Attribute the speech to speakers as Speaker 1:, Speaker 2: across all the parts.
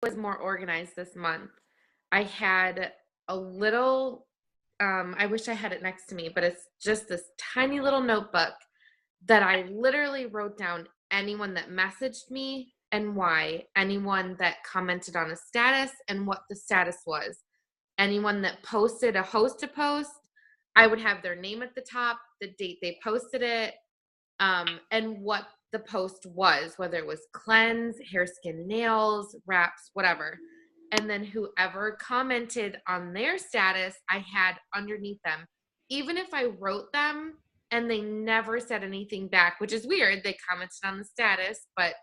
Speaker 1: was more organized this month. I had a little, I wish I had it next to me, but it's just this tiny little notebook that I literally wrote down anyone that messaged me and why, anyone that commented on a status and what the status was, anyone that posted a host to post, I would have their name at the top, the date they posted it, and what the post was, whether it was cleanse, hair, skin, nails, wraps, whatever. And then whoever commented on their status, I had underneath them. Even if I wrote them and they never said anything back, which is weird, they commented on the status, but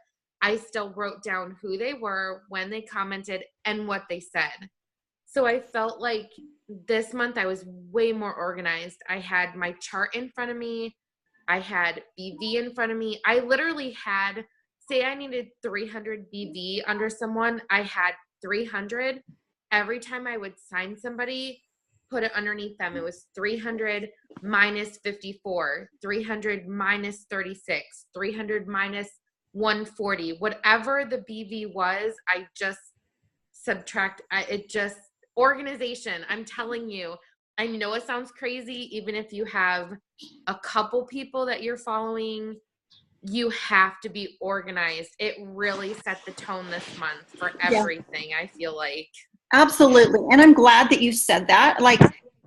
Speaker 1: I still wrote down who they were, when they commented, and what they said. So I felt like this month I was way more organized. I had my chart in front of me. I had BV in front of me. I literally had, say I needed 300 BV under someone, I had 300. Every time I would sign somebody, put it underneath them. It was 300 minus 54, 300 minus 36, 300 minus 140. Whatever the BV was, I just it just, organization. I'm telling you, I know it sounds crazy, even if you have a couple people that you're following, you have to be organized. It really set the tone this month for
Speaker 2: Yeah,
Speaker 1: everything, I feel like.
Speaker 2: absolutely. And I'm glad that you said that. Like,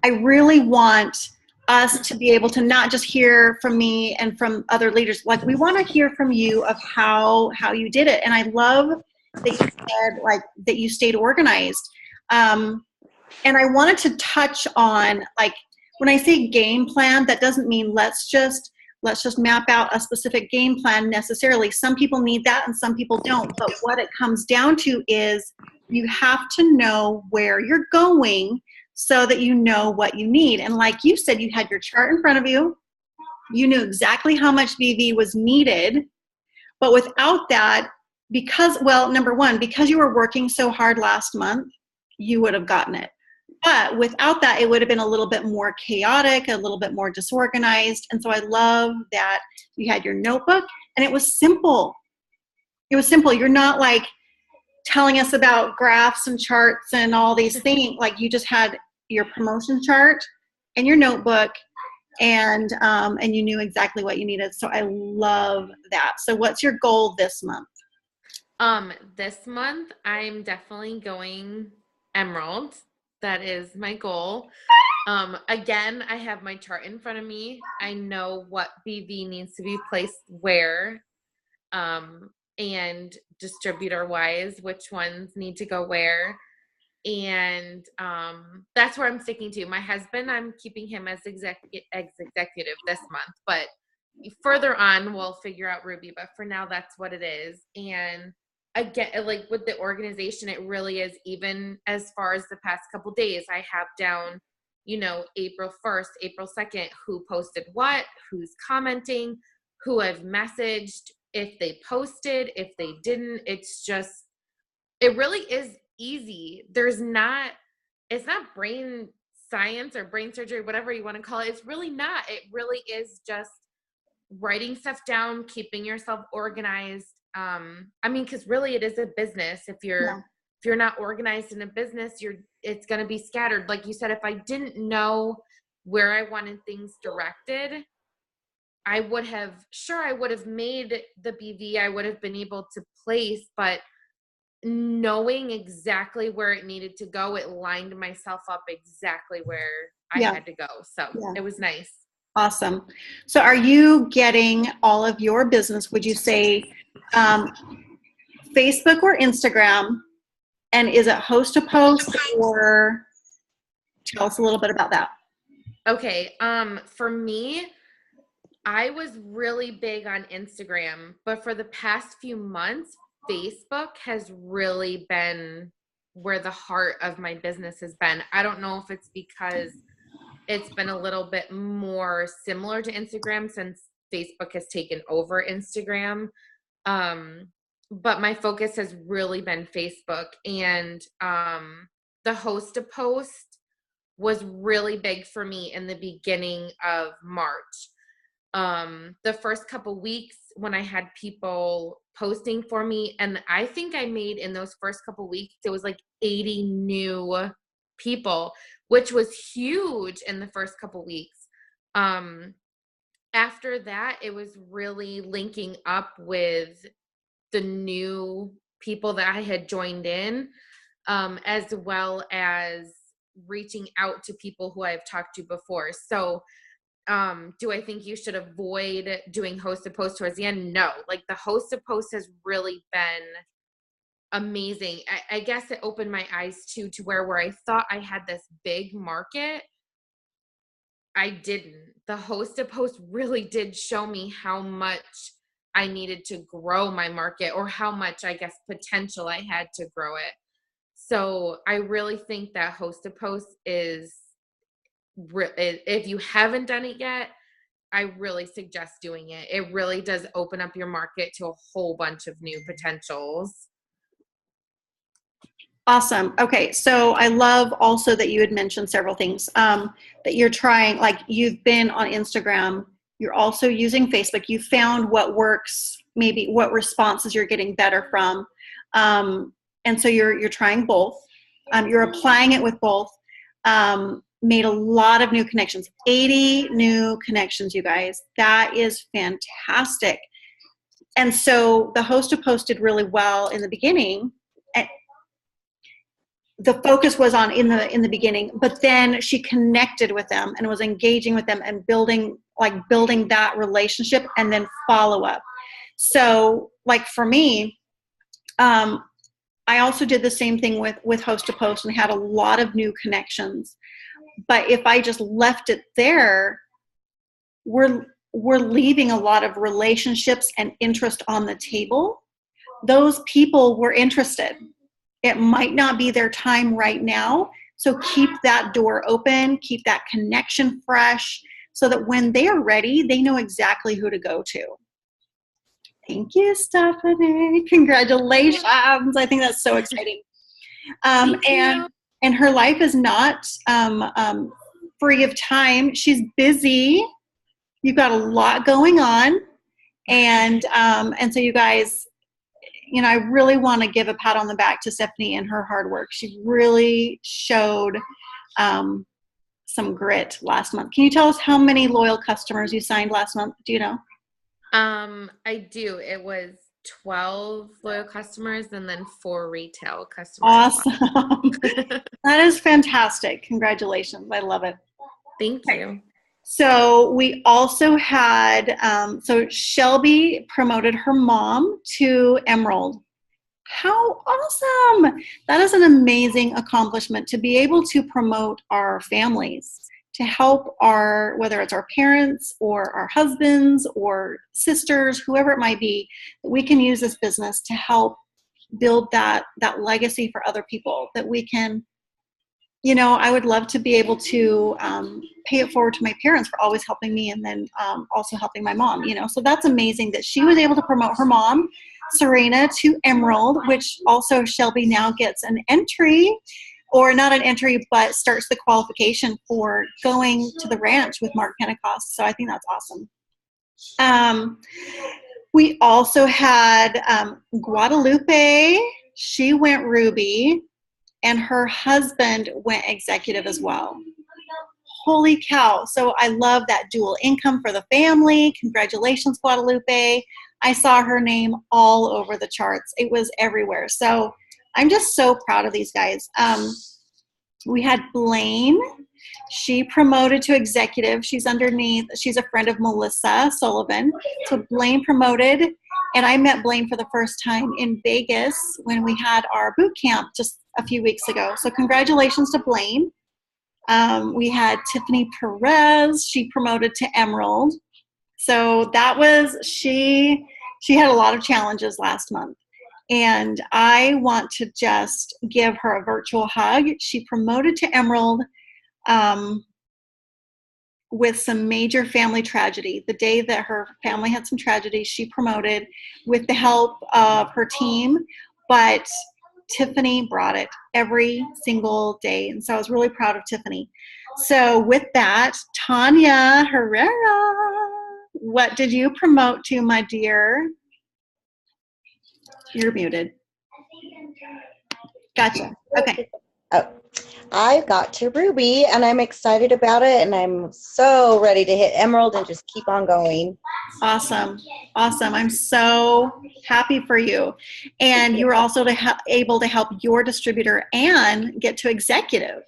Speaker 2: I really want us to be able to not just hear from me and from other leaders. Like, we want to hear from you of how you did it. And I love that you said like that you stayed organized. And I wanted to touch on, like, when I say game plan, that doesn't mean let's just map out a specific game plan necessarily. Some people need that and some people don't. But what it comes down to is you have to know where you're going so that you know what you need. And like you said, you had your chart in front of you. You knew exactly how much BV was needed. But without that, because, well, number one, because you were working so hard last month, you would have gotten it. But without that, it would have been a little bit more chaotic, a little bit more disorganized. And so I love that you had your notebook and it was simple. It was simple. You're not like telling us about graphs and charts and all these things. Like, you just had your promotion chart and your notebook, and you knew exactly what you needed. So I love that. So what's your goal this month?
Speaker 1: This month I'm definitely going emerald. That is my goal. Again, I have my chart in front of me. I know what BV needs to be placed where, and distributor wise, which ones need to go where. And that's where I'm sticking to. My husband, I'm keeping him as executive this month, but further on we'll figure out Ruby, but for now that's what it is. And again, like with the organization, it really is, even as far as the past couple days, I have down, April 1st, April 2nd, who posted what, who's commenting, who I've messaged, if they posted, if they didn't. It's just, it really is easy. It's not brain science or brain surgery, whatever you want to call it. It's really not. It really is just writing stuff down, keeping yourself organized. Because really it is a business. If
Speaker 2: Yeah.
Speaker 1: you're not organized in a business, it's going to be scattered. Like you said, if I didn't know where I wanted things directed, I would have made the BV, I would have been able to place, but knowing exactly where it needed to go, it lined myself up exactly where I
Speaker 2: Yeah.
Speaker 1: had to go. So
Speaker 2: Yeah.
Speaker 1: it was nice.
Speaker 2: Awesome. So are you getting all of your business, would you say, um, Facebook or Instagram? And is it host to post, or tell us a little bit about that?
Speaker 1: Okay. For me, I was really big on Instagram, but for the past few months, Facebook has really been where the heart of my business has been. I don't know if it's because it's been a little bit more similar to Instagram since Facebook has taken over Instagram. Um, but my focus has really been Facebook, and the host to post was really big for me in the beginning of March. The first couple weeks when I had people posting for me, and I think I made in those first couple weeks, it was like 80 new people, which was huge in the first couple weeks. After that, it was really linking up with the new people that I had joined in, as well as reaching out to people who I've talked to before. So, do I think you should avoid doing host to post towards the end? No, like the host to post has really been amazing. I guess it opened my eyes too, to where I thought I had this big market, I didn't. The host to post really did show me how much I needed to grow my market, or how much, I guess, potential I had to grow it. So I really think that host to post is, if you haven't done it yet, I really suggest doing it. It really does open up your market to a whole bunch of new potentials.
Speaker 2: Awesome. Okay, so I love also that you had mentioned several things that you're trying, like you've been on Instagram, you're also using Facebook, you found what works, maybe what responses you're getting better from. And so you're trying both. You're applying it with both. Made a lot of new connections, 80 new connections, you guys. That is fantastic. And so the host to post did really well in the beginning. The focus was on in the beginning, but then she connected with them and was engaging with them and building that relationship, and then follow up. So like for me, I also did the same thing with host to post and had a lot of new connections. But if I just left it there, we're leaving a lot of relationships and interest on the table. Those people were interested. It might not be their time right now. So keep that door open, keep that connection fresh, so that when they are ready, they know exactly who to go to. Thank you, Stephanie. Congratulations. I think that's so exciting. And her life is not free of time. She's busy. You've got a lot going on. And so you guys, I really want to give a pat on the back to Stephanie and her hard work. She really showed some grit last month. Can you tell us how many loyal customers you signed last month? Do you know?
Speaker 1: I do. It was 12 loyal customers and then 4 retail customers.
Speaker 2: Awesome. That is fantastic. Congratulations. I love it.
Speaker 1: Thank you.
Speaker 2: So we also had, so Shelby promoted her mom to Emerald. How awesome. That is an amazing accomplishment, to be able to promote our families, to help whether it's our parents or our husbands or sisters, whoever it might be, that we can use this business to help build that legacy for other people, that we can, I would love to be able to pay it forward to my parents for always helping me, and then also helping my mom, so that's amazing that she was able to promote her mom, Serena, to Emerald, which also Shelby now gets an entry, or not an entry, but starts the qualification for going to the ranch with Mark Pentecost. So I think that's awesome. We also had Guadalupe. She went Ruby, and her husband went executive as well. Holy cow. So I love that dual income for the family. Congratulations, Guadalupe. I saw her name all over the charts. It was everywhere. So I'm just so proud of these guys. We had Blaine. She promoted to executive. She's a friend of Melissa Sullivan. So Blaine promoted, and I met Blaine for the first time in Vegas when we had our boot camp just a few weeks ago. So congratulations to Blaine. We had Tiffany Perez. She promoted to Emerald. So that was, she had a lot of challenges last month. And I want to just give her a virtual hug. She promoted to Emerald with some major family tragedy. The day that her family had some tragedy, she promoted with the help of her team. But Tiffany brought it every single day. And so I was really proud of Tiffany. So with that, Tanya Herrera what did you promote to, my dear? You're muted. Gotcha. Okay.
Speaker 3: Oh, I got to Ruby and I'm excited about it, and I'm so ready to hit Emerald and just keep on going.
Speaker 2: Awesome. Awesome. I'm so happy for you. And you were also able to help your distributor and get to executive.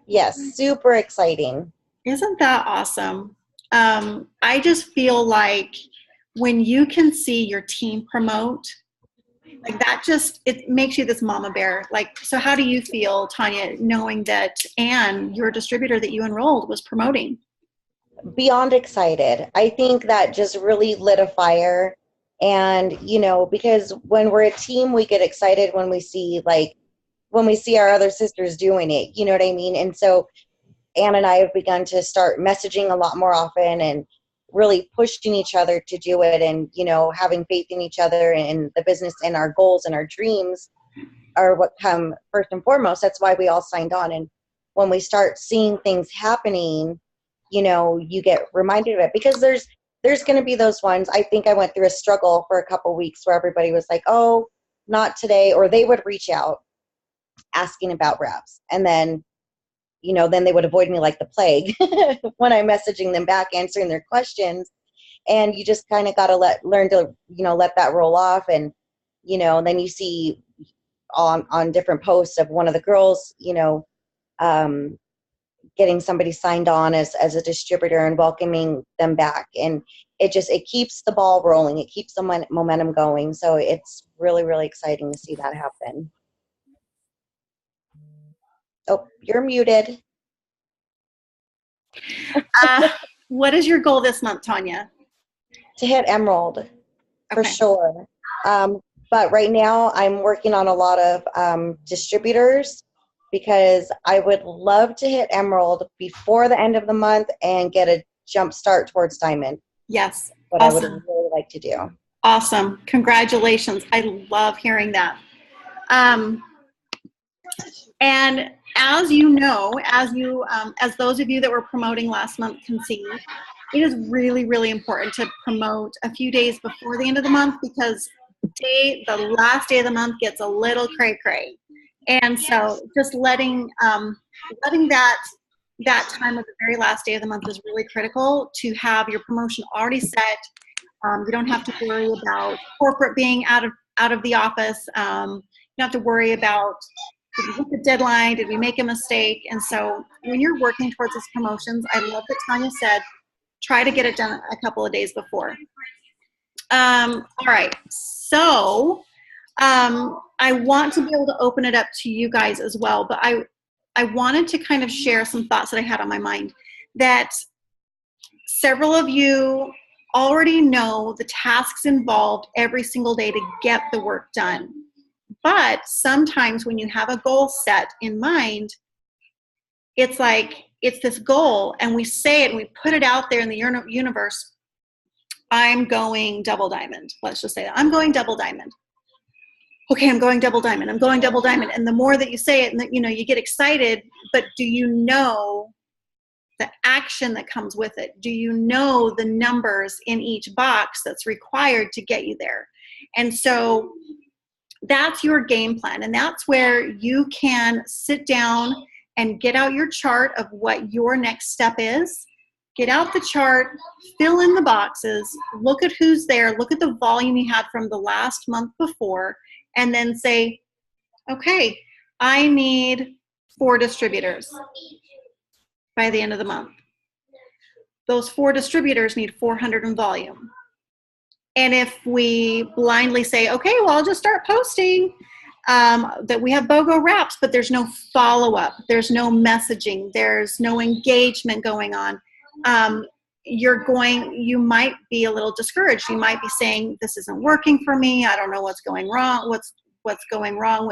Speaker 3: Yes, super exciting.
Speaker 2: Isn't that awesome? I just feel like when you can see your team promote, like that just, it makes you this mama bear. Like, so how do you feel, Tanya, knowing that Anne, your distributor that you enrolled, was promoting?
Speaker 3: Beyond excited. I think that just really lit a fire. And, you know, because when we're a team, we get excited when we see our other sisters doing it, you know what I mean? And so Anne and I have begun to start messaging a lot more often and really pushing each other to do it, and, you know, having faith in each other and the business, and our goals and our dreams are what come first and foremost. That's why we all signed on. And when we start seeing things happening, you know, you get reminded of it, because there's going to be those ones. I think I went through a struggle for a couple weeks where everybody was like, oh, not today, or they would reach out asking about reps, and then, you know, then they would avoid me like the plague when I'm messaging them back, answering their questions. And you just kind of got to learn to, you know, let that roll off. And, you know, then you see on different posts of one of the girls, you know, getting somebody signed on as a distributor and welcoming them back. And it keeps the ball rolling. It keeps the momentum going. So it's really, really exciting to see that happen. Oh, you're muted.
Speaker 2: What is your goal this month, Tanya?
Speaker 3: To hit Emerald, for
Speaker 2: Okay.
Speaker 3: sure. But right now I'm working on a lot of distributors, because I would love to hit Emerald before the end of the month and get a jump start towards Diamond.
Speaker 2: Yes.
Speaker 3: What
Speaker 2: Awesome.
Speaker 3: I would really like to do.
Speaker 2: Awesome. Congratulations. I love hearing that. And as you know, as those of you that were promoting last month can see, it is really, really important to promote a few days before the end of the month, because the last day of the month gets a little cray-cray. And so just letting that time of the very last day of the month is really critical to have your promotion already set. You don't have to worry about corporate being out of the office. You don't have to worry about, did we hit the deadline? Did we make a mistake? And so when you're working towards these promotions, I love that Tanya said, try to get it done a couple of days before. All right, so I want to be able to open it up to you guys as well, but I wanted to kind of share some thoughts that I had on my mind, that several of you already know the tasks involved every single day to get the work done. But sometimes when you have a goal set in mind, it's like, it's this goal and we say it and we put it out there in the universe. I'm going double diamond. Let's just say that. I'm going double diamond. Okay, I'm going double diamond. I'm going double diamond. And the more that you say it, and you know, you get excited, but do you know the action that comes with it? Do you know the numbers in each box that's required to get you there? And so that's your game plan. And that's where you can sit down and get out your chart of what your next step is. Get out the chart, fill in the boxes, look at who's there, look at the volume you had from the last month before, and then say, okay, I need 4 distributors by the end of the month. Those 4 distributors need 400 in volume. And if we blindly say, okay, well, I'll just start posting that we have BOGO wraps, but there's no follow-up, there's no messaging, there's no engagement going on, you might be a little discouraged. You might be saying, this isn't working for me. I don't know what's going wrong, what's going wrong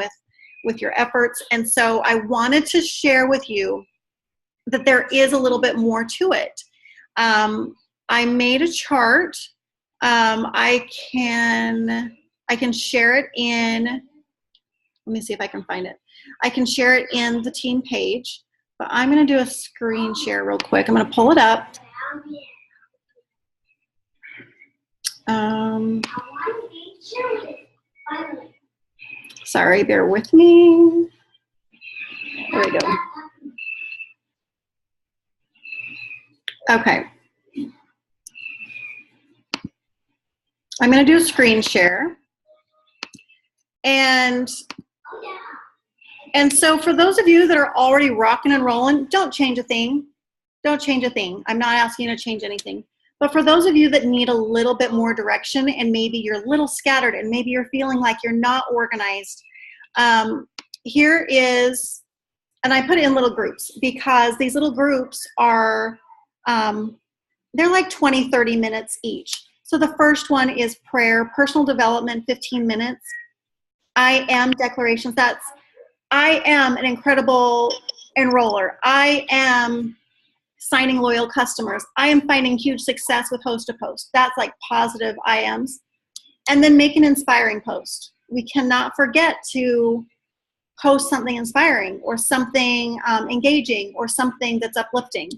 Speaker 2: with your efforts. And so I wanted to share with you that there is a little bit more to it. I made a chart. I can share it in, let me see if I can find it. I can share it in the team page, but I'm going to do a screen share real quick. I'm going to pull it up. Sorry, bear with me. There we go. Okay. I'm going to do a screen share. And so for those of you that are already rocking and rolling, don't change a thing. Don't change a thing. I'm not asking you to change anything. But for those of you that need a little bit more direction and maybe you're a little scattered and maybe you're feeling like you're not organized, here is, and I put it in little groups because these little groups are, they're like 20, 30 minutes each. So the first one is prayer, personal development, 15 minutes. I am declarations. That's, I am an incredible enroller. I am signing loyal customers. I am finding huge success with host to post. That's like positive I ams. And then make an inspiring post. We cannot forget to post something inspiring or something engaging or something that's uplifting.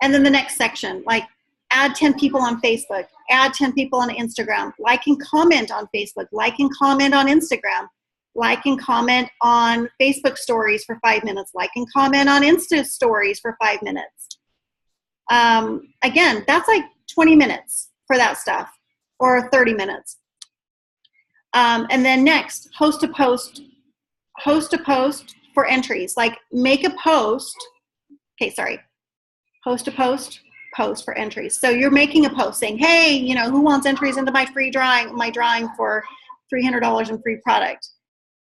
Speaker 2: And then the next section, like add 10 people on Facebook, add 10 people on Instagram, like and comment on Facebook, like and comment on Instagram, like and comment on Facebook stories for 5 minutes, like and comment on Insta stories for 5 minutes. Again, that's like 20 minutes for that stuff, or 30 minutes. And then next, host to post for entries. Like make a post, host to post for entries. So you're making a post saying, hey, you know, who wants entries into my free drawing, for $300 in free product?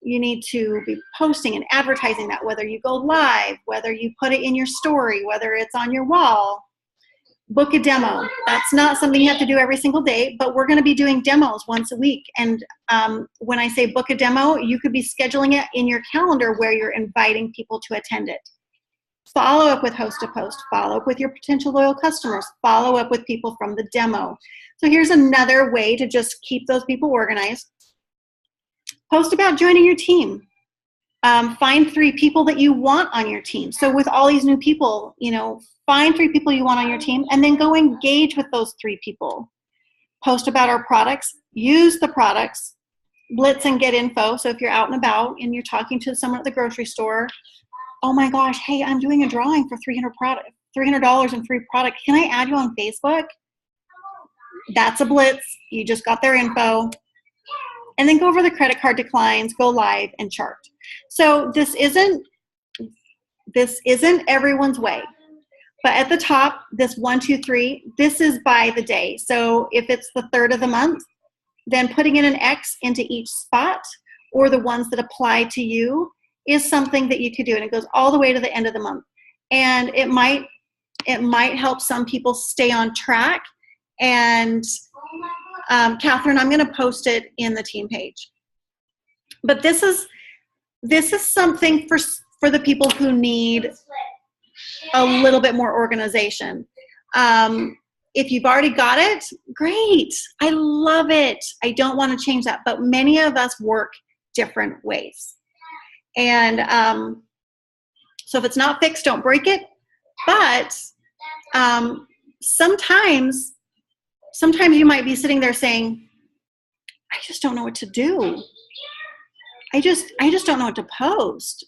Speaker 2: You need to be posting and advertising that, whether you go live, whether you put it in your story, whether it's on your wall. Book a demo. That's not something you have to do every single day, but we're going to be doing demos once a week. And when I say book a demo, you could be scheduling it in your calendar where you're inviting people to attend it. Follow up with host to post. Follow up with your potential loyal customers. Follow up with people from the demo. So here's another way to just keep those people organized. Post about joining your team. Find 3 people that you want on your team. So with all these new people, you know, find 3 people you want on your team and then go engage with those 3 people. Post about our products. Use the products. Blitz and get info. So if you're out and about and you're talking to someone at the grocery store, oh my gosh, hey, I'm doing a drawing for $300 in free product. Can I add you on Facebook? That's a blitz. You just got their info. And then go over the credit card declines, go live and chart. So this isn't everyone's way. But at the top, this 1, 2, 3, this is by the day. So if it's the 3rd of the month, then putting in an X into each spot or the ones that apply to you is something that you could do. And it goes all the way to the end of the month. And it might help some people stay on track. And Catherine, I'm going to post it in the team page. But this is something for the people who need a little bit more organization. If you've already got it, great. I love it. I don't want to change that. But many of us work different ways. And so if it's not fixed, don't break it. But sometimes you might be sitting there saying, I just don't know what to do. I just don't know what to post.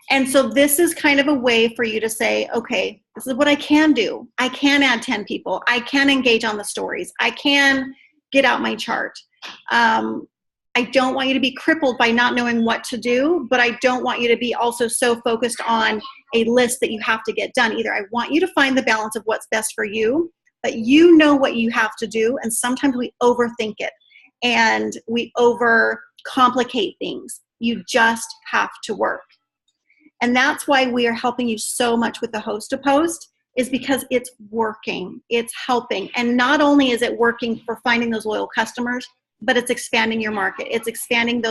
Speaker 2: And so this is kind of a way for you to say, okay, this is what I can do. I can add 10 people. I can engage on the stories. I can get out my chart. I don't want you to be crippled by not knowing what to do, but I don't want you to be also so focused on a list that you have to get done either. I want you to find the balance of what's best for you, but you know what you have to do, and sometimes we overthink it and we overcomplicate things. You just have to work. And that's why we are helping you so much with the host to post, is because it's working, it's helping. And not only is it working for finding those loyal customers, but it's expanding your market. It's expanding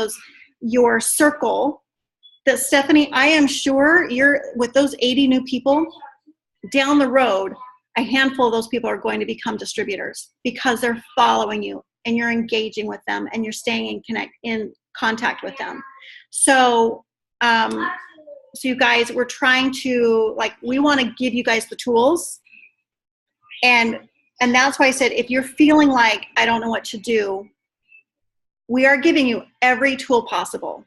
Speaker 2: your circle. That Stephanie, I am sure with those 80 new people down the road, a handful of those people are going to become distributors because they're following you and you're engaging with them and you're staying in contact with them. So you guys, we're trying to, we want to give you guys the tools. And And that's why I said, if you're feeling like I don't know what to do, we are giving you every tool possible.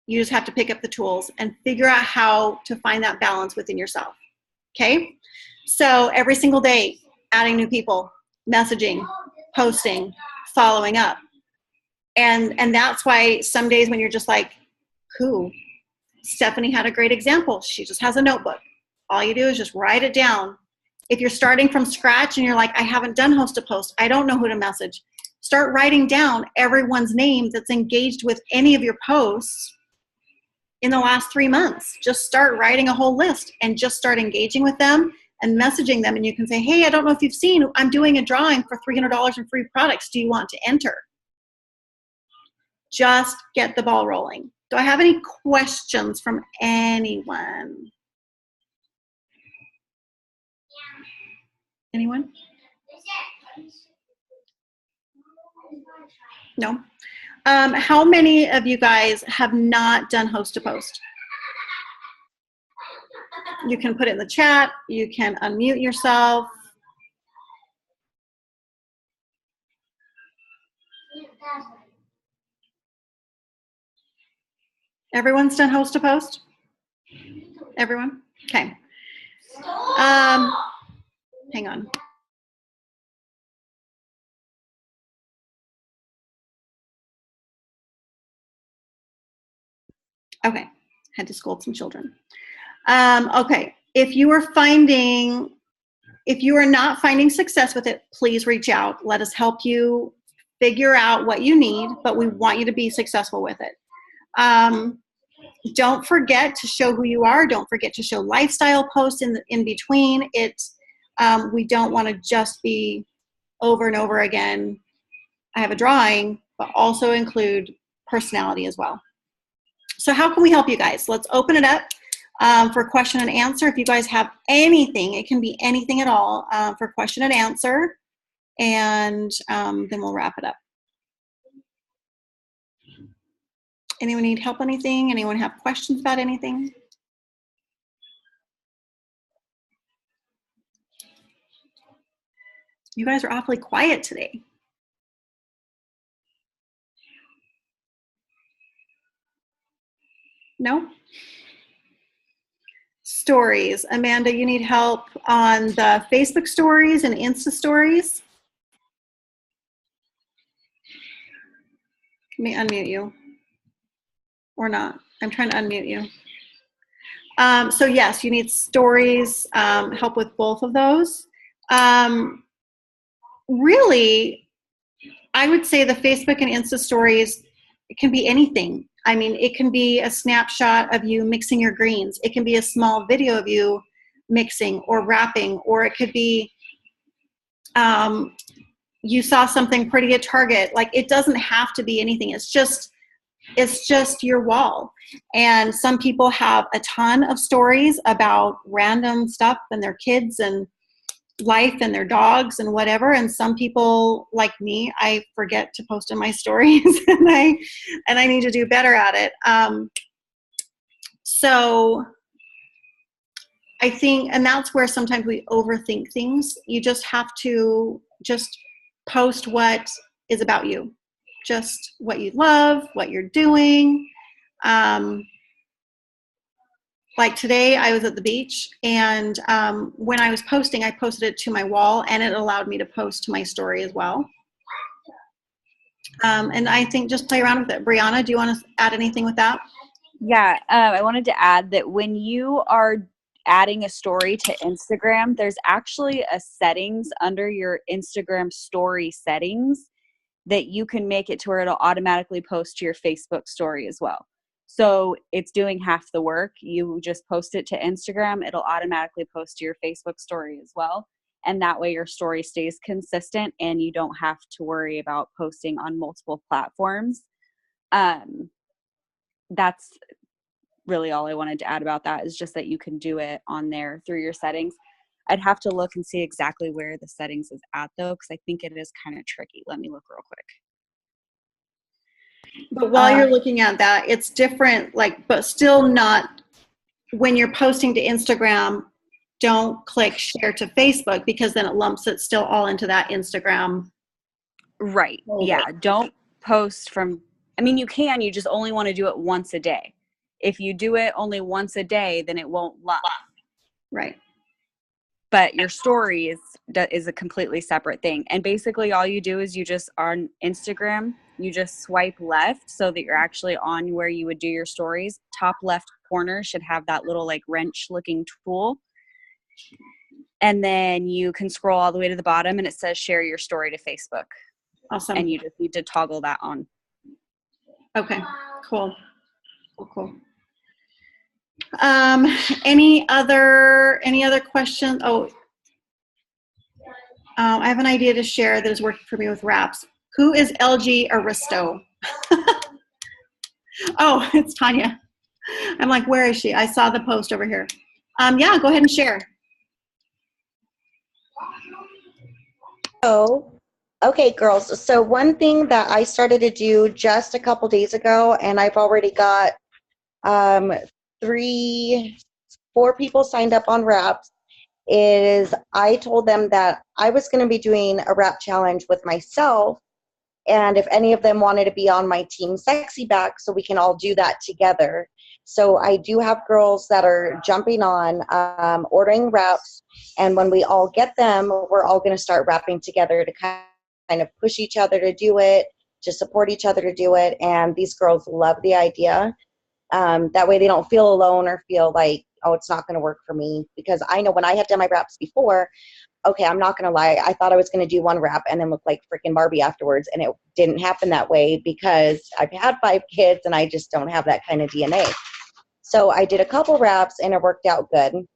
Speaker 2: You just have to pick up the tools and figure out how to find that balance within yourself. Okay? So every single day, adding new people, messaging, posting, following up. And that's why some days when you're just like, who? Stephanie had a great example. She just has a notebook. All you do is just write it down. If you're starting from scratch and you're like, I haven't done host to post, I don't know who to message, start writing down everyone's name that's engaged with any of your posts in the last 3 months. Just start writing a whole list and just start engaging with them and messaging them. And you can say, hey, I don't know if you've seen, I'm doing a drawing for $300 in free products. Do you want to enter? Just get the ball rolling. Do I have any questions from anyone? Anyone? No? How many of you guys have not done host to post? You can put it in the chat. You can unmute yourself. Everyone's done host to post? Everyone? Okay. Hang on. Okay, had to scold some children. Okay, if you are not finding success with it, please reach out. Let us help you figure out what you need, but we want you to be successful with it. Don't forget to show who you are. Don't forget to show lifestyle posts in between. We don't want to just be over and over again, I have a drawing, but also include personality as well. So how can we help you guys? Let's open it up for question and answer. If you guys have anything, it can be anything at all, for question and answer, and then we'll wrap it up. Anyone need help on anything? Anyone have questions about anything? You guys are awfully quiet today. No? Stories. Amanda, you need help on the Facebook stories and Insta stories? Let me unmute you. Or not. I'm trying to unmute you. So yes, you need stories, help with both of those. Really, I would say the Facebook and Insta stories, it can be anything. I mean, it can be a snapshot of you mixing your greens. It can be a small video of you mixing or wrapping, or it could be you saw something pretty at Target. Like, it doesn't have to be anything. It's just your wall. And some people have a ton of stories about random stuff and their kids and life and their dogs and whatever. And some people, like me, I forget to post in my stories and I need to do better at it. So I think, and that's where sometimes we overthink things. You just have to just post what is about you. Just what you love, what you're doing. Like today, I was at the beach, and when I was posting, I posted it to my wall, and it allowed me to post to my story as well. And I think just play around with it. Brianna, do you want to add anything with that?
Speaker 4: Yeah, I wanted to add that when you are adding a story to Instagram, there's actually a settings under your Instagram story settings that you can make it to where it'll automatically post to your Facebook story as well. So it's doing half the work. You just post it to Instagram, it'll automatically post to your Facebook story as well. And that way your story stays consistent and you don't have to worry about posting on multiple platforms. That's really all I wanted to add about that, is just that you can do it on there through your settings. I'd have to look and see exactly where the settings is at though, because I think it is kind of tricky. Let me look real quick.
Speaker 2: But while you're looking at that, it's different, like, but still not, when you're posting to Instagram, don't click share to Facebook, because then it lumps it still all into that Instagram.
Speaker 4: Right. Yeah. Don't post from, I mean, you can, you just only want to do it once a day. If you do it only once a day, then it won't lump.
Speaker 2: Right.
Speaker 4: But your story is a completely separate thing. And basically all you do is you just, on Instagram, you just swipe left so that you're actually on where you would do your stories. Top left corner should have that little like wrench looking tool. And then you can scroll all the way to the bottom and it says share your story to Facebook.
Speaker 2: Awesome.
Speaker 4: And you just need to toggle that on.
Speaker 2: Okay, cool. Cool. Any other questions? I have an idea to share that is working for me with wraps. Who is LG Aristo? Oh, it's Tanya. I'm like, where is she? I saw the post over here. Yeah, go ahead and share.
Speaker 3: Oh, okay, girls. So one thing that I started to do just a couple days ago, and I've already got 4 people signed up on wraps, is I told them that I was going to be doing a wrap challenge with myself, and if any of them wanted to be on my team Sexy Back, so we can all do that together. So I do have girls that are jumping on, ordering wraps, and when we all get them, we're all going to start wrapping together to kind of push each other to do it, to support each other to do it, and these girls love the idea. That way they don't feel alone or feel like, oh, it's not going to work for me. Because I know when I have done my wraps before, okay, I'm not going to lie, I thought I was going to do one wrap and then look like freaking Barbie afterwards. And it didn't happen that way because I've had 5 kids and I just don't have that kind of DNA. So I did a couple wraps and it worked out good.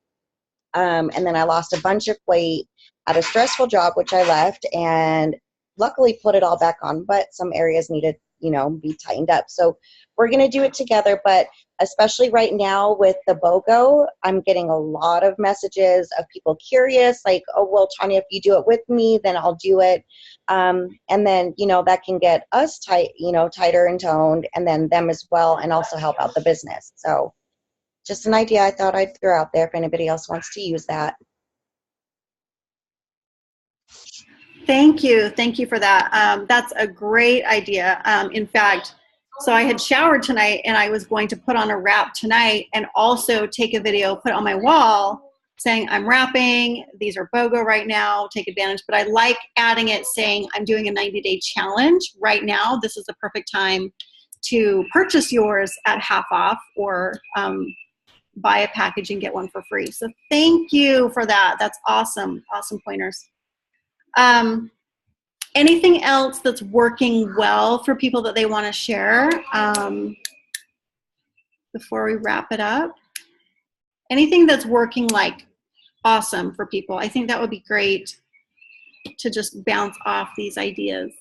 Speaker 3: And then I lost a bunch of weight at a stressful job, which I left, and luckily put it all back on, but some areas needed, be tightened up. So we're going to do it together, but especially right now with the BOGO, I'm getting a lot of messages of people curious, like, oh, well, Tanya, if you do it with me, then I'll do it. And then, that can get us tighter and toned, and then them as well, and also help out the business. So just an idea I thought I'd throw out there if anybody else wants to use that.
Speaker 2: Thank you for that. That's a great idea. In fact, so I had showered tonight and I was going to put on a wrap tonight and also take a video, put it on my wall saying I'm wrapping, these are BOGO right now, take advantage. But I like adding it saying I'm doing a 90-day challenge right now. This is the perfect time to purchase yours at half off, or buy a package and get one for free. So thank you for that. That's awesome. Awesome pointers. Anything else that's working well for people that they want to share before we wrap it up? Anything that's working like awesome for people? I think that would be great to just bounce off these ideas.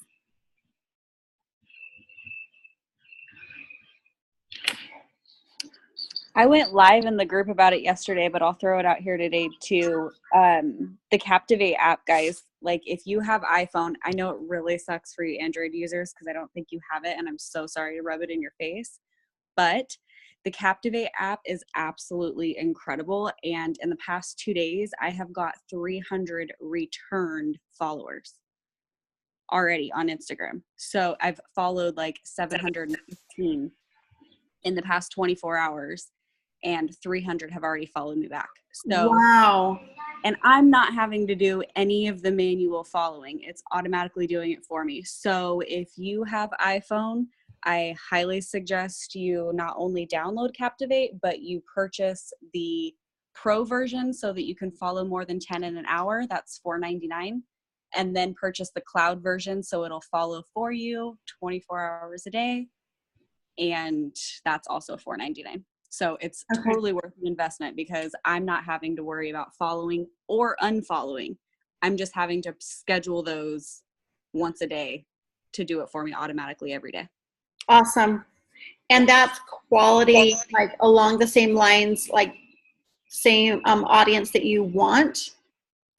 Speaker 4: I went live in the group about it yesterday, but I'll throw it out here today too. The Captivate app, guys, like if you have iPhone, I know it really sucks for you Android users because I don't think you have it, and I'm so sorry to rub it in your face, but the Captivate app is absolutely incredible. And in the past 2 days, I have got 300 returned followers already on Instagram. So I've followed like 715 in the past 24 hours. And 300 have already followed me back. So,
Speaker 2: wow.
Speaker 4: And I'm not having to do any of the manual following. It's automatically doing it for me. So if you have iPhone, I highly suggest you not only download Captivate, but you purchase the Pro version so that you can follow more than 10 in an hour. That's $4.99. And then purchase the cloud version so it'll follow for you 24 hours a day. And that's also $4.99. So it's totally worth the investment because I'm not having to worry about following or unfollowing. I'm just having to schedule those once a day to do it for me automatically every day.
Speaker 2: Awesome. And that's quality, like along the same lines, like same audience that you want?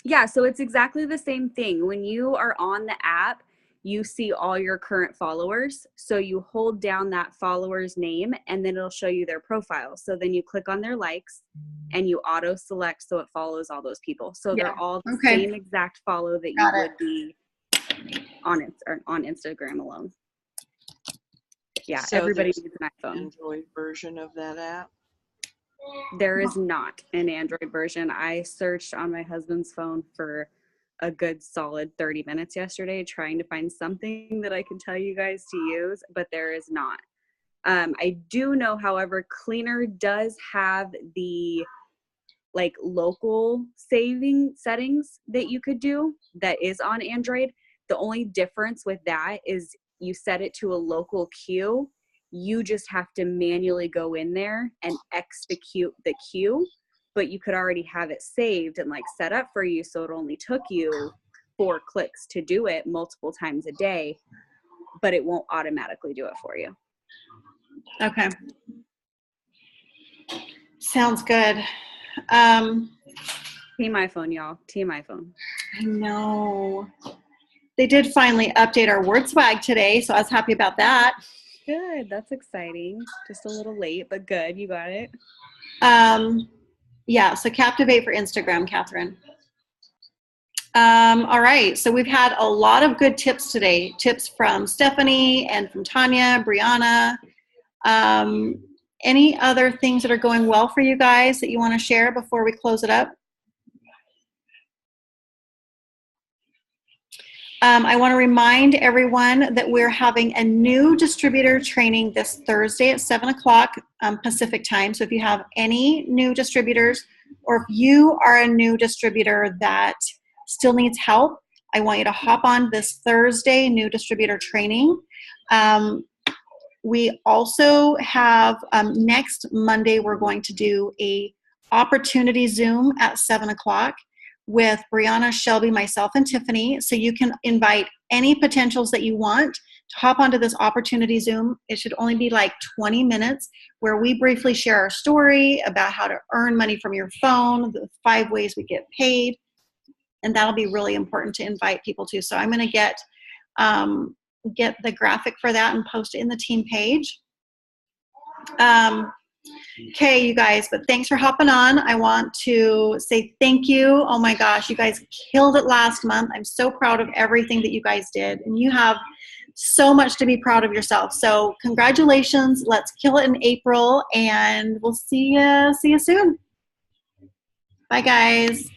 Speaker 4: Yeah, so it's exactly the same thing. When you are on the app, you see all your current followers. So you hold down that follower's name and then it'll show you their profile. So then you click on their likes and you auto select so it follows all those people. So
Speaker 1: Yeah.
Speaker 4: they're all the
Speaker 2: Okay.
Speaker 4: same exact follow that you
Speaker 2: Got it.
Speaker 4: would be on it or on Instagram alone. Yeah,
Speaker 5: So
Speaker 4: everybody
Speaker 5: there's
Speaker 4: needs an iPhone.
Speaker 5: Android version of that app.
Speaker 4: There is not an Android version. I searched on my husband's phone for a good solid 30 minutes yesterday trying to find something that I can tell you guys to use, but there is not. I do know, however, Cleaner does have the like local saving settings that you could do that is on Android. The only difference with that is you set it to a local queue. You just have to manually go in there and execute the queue, but you could already have it saved and like set up for you. So it only took you 4 clicks to do it multiple times a day, but it won't automatically do it for you.
Speaker 2: Okay. Sounds good.
Speaker 4: Team iPhone, y'all. Team iPhone.
Speaker 2: I know. They did finally update our word swag today, so I was happy about that.
Speaker 4: Good. That's exciting. Just a little late, but good. You got it.
Speaker 2: Yeah, so Captivate for Instagram, Catherine. All right, so we've had a lot of good tips today. Tips from Stephanie and from Tanya, Brianna. Any other things that are going well for you guys that you want to share before we close it up? I want to remind everyone that we're having a new distributor training this Thursday at 7 o'clock Pacific time. So if you have any new distributors or if you are a new distributor that still needs help, I want you to hop on this Thursday new distributor training. We also have next Monday, we're going to do a opportunity Zoom at 7 o'clock with Brianna, Shelby, myself, and Tiffany. So you can invite any potentials that you want to hop onto this opportunity Zoom. It should only be like 20 minutes where we briefly share our story about how to earn money from your phone, the 5 ways we get paid. And that'll be really important to invite people to. So I'm going to get the graphic for that and post it in the team page. Okay, you guys, but thanks for hopping on. I want to say thank you. Oh my gosh, you guys killed it last month. I'm so proud of everything that you guys did. And you have so much to be proud of yourself. So congratulations. Let's kill it in April, and we'll see you soon. Bye, guys.